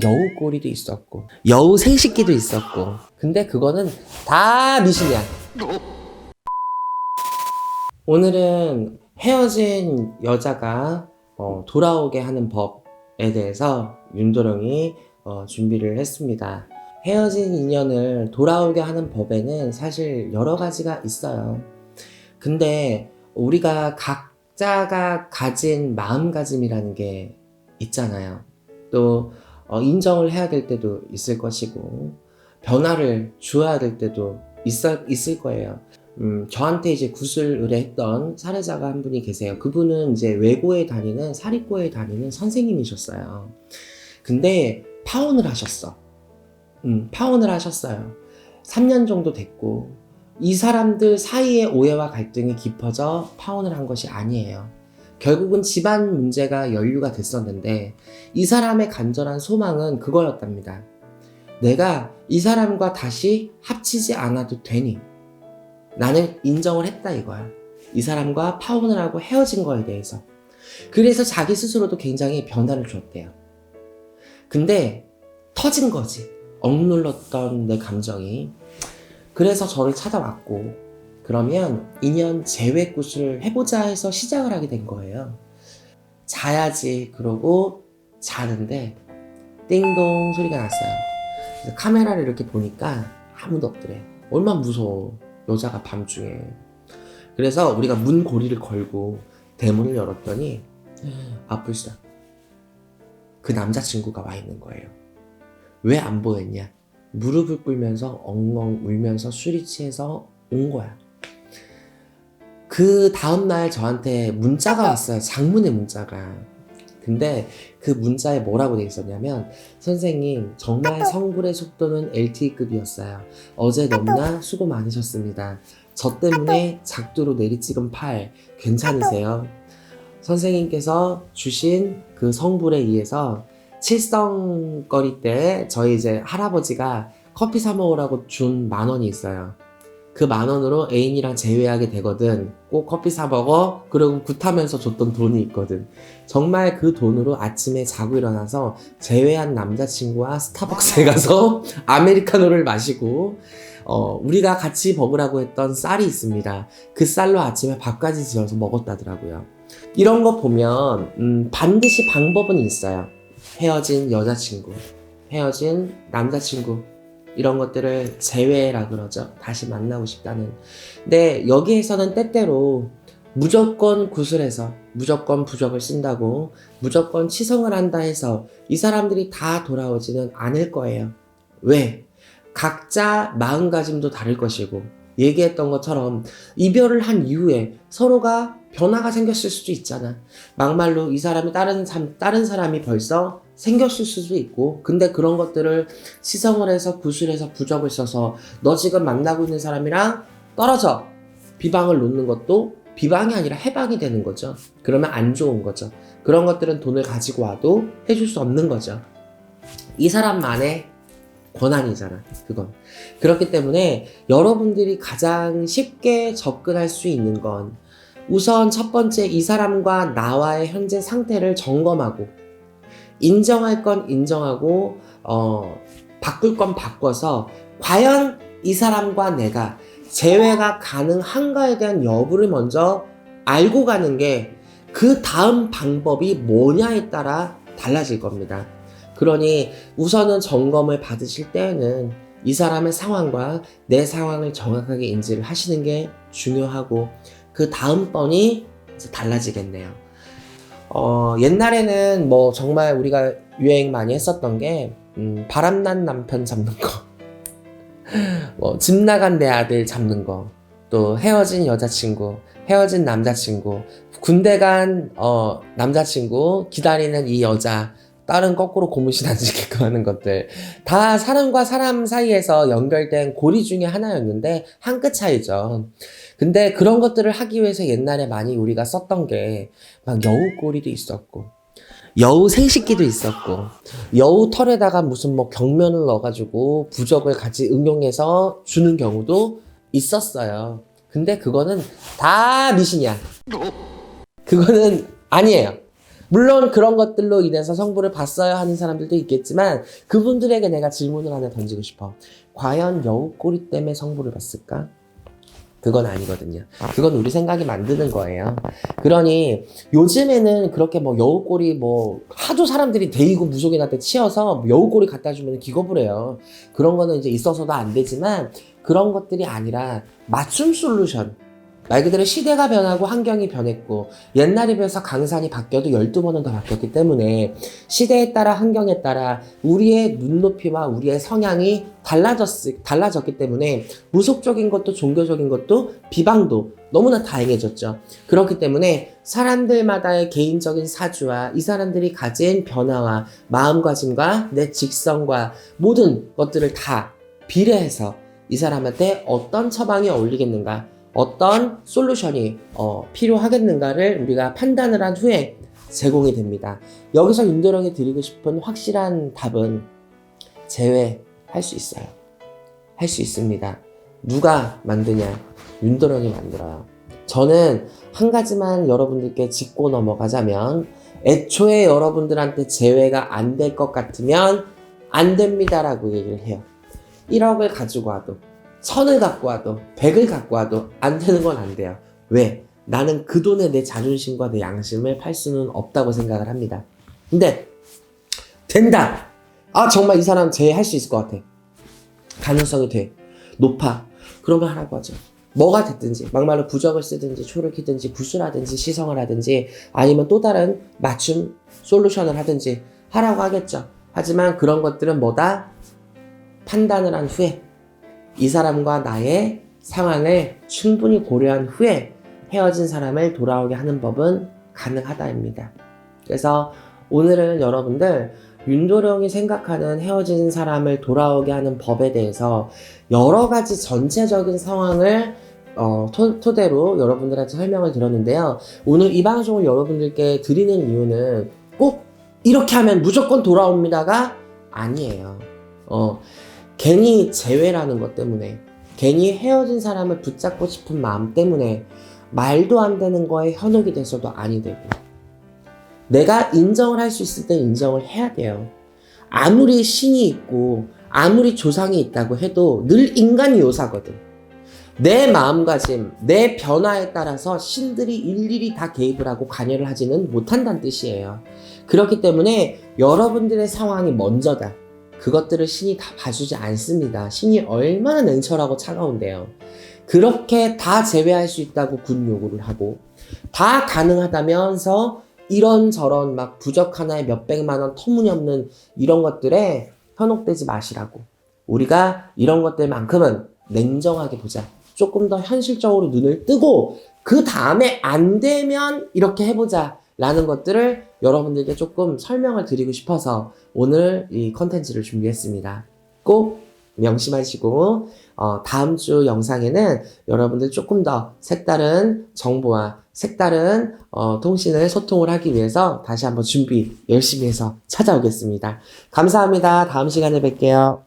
여우 꼬리도 있었고 여우 생식기도 있었고, 근데 그거는 다 미신이야. 오늘은 헤어진 여자가 돌아오게 하는 법에 대해서 윤도령이 준비를 했습니다. 헤어진 인연을 돌아오게 하는 법에는 사실 여러 가지가 있어요. 근데 우리가 각자가 가진 마음가짐이라는 게 있잖아요. 또 인정을 해야 될 때도 있을 것이고, 변화를 주어야 될 때도 있을 거예요. 저한테 이제 구슬 의뢰했던 사례자가 한 분이 계세요. 그분은 이제 외고에 다니는, 사립고에 다니는 선생님이셨어요. 근데 파혼을 하셨어. 파혼을 하셨어요. 3년 정도 됐고, 이 사람들 사이의 오해와 갈등이 깊어져 파혼을 한 것이 아니에요. 결국은 집안 문제가 연루가 됐었는데, 이 사람의 간절한 소망은 그거였답니다. 내가 이 사람과 다시 합치지 않아도 되니, 나는 인정을 했다 이거야. 이 사람과 파혼을 하고 헤어진 거에 대해서. 그래서 자기 스스로도 굉장히 변화를 줬대요. 근데 터진 거지. 억눌렀던 내 감정이. 그래서 저를 찾아왔고, 그러면 인연 재회 구슬을 해보자 해서 시작을 하게 된 거예요. 자야지 그러고 자는데 띵동 소리가 났어요. 그래서 카메라를 이렇게 보니까 아무도 없더래. 얼마나 무서워, 여자가 밤중에. 그래서 우리가 문고리를 걸고 대문을 열었더니 아플시다, 그 남자친구가 와 있는 거예요. 왜 안 보였냐? 무릎을 꿇면서 엉엉 울면서 술이 취해서 온 거야. 그 다음날 저한테 문자가 왔어요. 장문의 문자가. 근데 그 문자에 뭐라고 돼 있었냐면, 선생님 정말 성불의 속도는 LTE급이었어요. 어제 너무나 수고 많으셨습니다. 저 때문에 작두로 내리찍은 팔 괜찮으세요? 선생님께서 주신 그 성불에 의해서 칠성거리 때 저희 이제 할아버지가 커피 사 먹으라고 준 10,000원이 있어요. 그 10,000원으로 애인이랑 재회하게 되거든. 꼭 커피 사 먹어. 그러고 굿하면서 줬던 돈이 있거든. 정말 그 돈으로 아침에 자고 일어나서 재회한 남자친구와 스타벅스에 가서 아메리카노를 마시고, 우리가 같이 먹으라고 했던 쌀이 있습니다. 그 쌀로 아침에 밥까지 지어서 먹었다더라고요. 이런 거 보면 반드시 방법은 있어요. 헤어진 여자친구, 헤어진 남자친구, 이런 것들을 재회라 그러죠. 다시 만나고 싶다는. 근데 여기에서는 때때로 무조건 구슬해서 무조건 부적을 쓴다고, 무조건 치성을 한다 해서 이 사람들이 다 돌아오지는 않을 거예요. 왜? 각자 마음가짐도 다를 것이고, 얘기했던 것처럼 이별을 한 이후에 서로가 변화가 생겼을 수도 있잖아. 막말로 이 사람이 다른 사람이 벌써 생겼을 수도 있고, 근데 그런 것들을 시성을 해서 구술해서 부적을 써서 너 지금 만나고 있는 사람이랑 떨어져, 비방을 놓는 것도 비방이 아니라 해방이 되는 거죠. 그러면 안 좋은 거죠. 그런 것들은 돈을 가지고 와도 해줄 수 없는 거죠. 이 사람만의 권한이잖아, 그건. 그렇기 때문에 여러분들이 가장 쉽게 접근할 수 있는 건, 우선 첫 번째, 이 사람과 나와의 현재 상태를 점검하고, 인정할 건 인정하고, 바꿀 건 바꿔서 과연 이 사람과 내가 재회가 가능한가에 대한 여부를 먼저 알고 가는 게, 그 다음 방법이 뭐냐에 따라 달라질 겁니다. 그러니 우선은 점검을 받으실 때에는 이 사람의 상황과 내 상황을 정확하게 인지를 하시는 게 중요하고, 그 다음번이 이제 달라지겠네요. 옛날에는 뭐 정말 우리가 유행 많이 했었던 게, 바람난 남편 잡는 거, 집 나간 내 아들 잡는 거, 또 헤어진 여자친구, 헤어진 남자친구, 군대 간 남자친구 기다리는 이 여자, 딸은 거꾸로 고무신 안 지키고 하는 것들, 다 사람과 사람 사이에서 연결된 고리 중에 하나였는데 한 끗 차이죠. 근데 그런 것들을 하기 위해서 옛날에 많이 우리가 썼던 게, 막 여우 꼬리도 있었고 여우 생식기도 있었고, 여우 털에다가 무슨 뭐 경면을 넣어가지고 부적을 같이 응용해서 주는 경우도 있었어요. 근데 그거는 다 미신이야. 그거는 아니에요. 물론 그런 것들로 인해서 성부를 봤어야 하는 사람들도 있겠지만 그분들에게 내가 질문을 하나 던지고 싶어. 과연 여우꼬리 때문에 성부를 봤을까? 그건 아니거든요. 그건 우리 생각이 만드는 거예요. 그러니 요즘에는 그렇게 뭐 여우꼬리 뭐 하도 사람들이 대이고 무속인한테 치여서 여우꼬리 갖다 주면 기겁을 해요. 그런 거는 이제 있어서도 안 되지만 그런 것들이 아니라 맞춤 솔루션. 말 그대로 시대가 변하고 환경이 변했고 옛날에 비해서 강산이 바뀌어도 12번은 더 바뀌었기 때문에 시대에 따라 환경에 따라 우리의 눈높이와 우리의 성향이 달라졌기 때문에 무속적인 것도 종교적인 것도 비방도 너무나 다양해졌죠. 그렇기 때문에 사람들마다의 개인적인 사주와 이 사람들이 가진 변화와 마음가짐과 내 직성과 모든 것들을 다 비례해서 이 사람한테 어떤 처방이 어울리겠는가, 어떤 솔루션이 필요하겠는가를 우리가 판단을 한 후에 제공이 됩니다. 여기서 윤도령이 드리고 싶은 확실한 답은 제외할 수 있어요. 할 수 있습니다. 누가 만드냐? 윤도령이 만들어요. 저는 한 가지만 여러분들께 짚고 넘어가자면 애초에 여러분들한테 제외가 안 될 것 같으면 안 됩니다라고 얘기를 해요. 1억을 가지고 와도 1000을 갖고 와도 100을 갖고 와도 안 되는 건 안 돼요. 왜? 나는 그 돈에 내 자존심과 내 양심을 팔 수는 없다고 생각을 합니다. 근데 된다! 아 정말 이 사람 제외할 수 있을 것 같아. 가능성이 돼. 높아. 그러면 하라고 하죠. 뭐가 됐든지 막말로 부적을 쓰든지 초를 키든지 구슬하든지 시성을 하든지 아니면 또 다른 맞춤 솔루션을 하든지 하라고 하겠죠. 하지만 그런 것들은 뭐다? 판단을 한 후에 이 사람과 나의 상황을 충분히 고려한 후에 헤어진 사람을 돌아오게 하는 법은 가능하다입니다. 그래서 오늘은 여러분들 윤도령이 생각하는 헤어진 사람을 돌아오게 하는 법에 대해서 여러 가지 전체적인 상황을 토대로 여러분들한테 설명을 드렸는데요. 오늘 이 방송을 여러분들께 드리는 이유는 꼭 이렇게 하면 무조건 돌아옵니다가 아니에요. 괜히 재회라는 것 때문에, 괜히 헤어진 사람을 붙잡고 싶은 마음 때문에 말도 안 되는 거에 현혹이 돼서도 아니 되고, 내가 인정을 할 수 있을 때 인정을 해야 돼요. 아무리 신이 있고 아무리 조상이 있다고 해도 늘 인간이 요사거든. 내 마음가짐, 내 변화에 따라서 신들이 일일이 다 개입을 하고 관여를 하지는 못한다는 뜻이에요. 그렇기 때문에 여러분들의 상황이 먼저다. 그것들을 신이 다 봐주지 않습니다. 신이 얼마나 냉철하고 차가운데요. 그렇게 다 제외할 수 있다고 군 요구를 하고 다 가능하다면서 이런저런 막 부적 하나에 몇백만 원 터무니없는 이런 것들에 현혹되지 마시라고. 우리가 이런 것들만큼은 냉정하게 보자. 조금 더 현실적으로 눈을 뜨고 그 다음에 안 되면 이렇게 해보자 라는 것들을 여러분들께 조금 설명을 드리고 싶어서 오늘 이 컨텐츠를 준비했습니다. 꼭 명심하시고 다음 주 영상에는 여러분들 조금 더 색다른 정보와 색다른 통신을 소통을 하기 위해서 다시 한번 준비 열심히 해서 찾아오겠습니다. 감사합니다. 다음 시간에 뵐게요.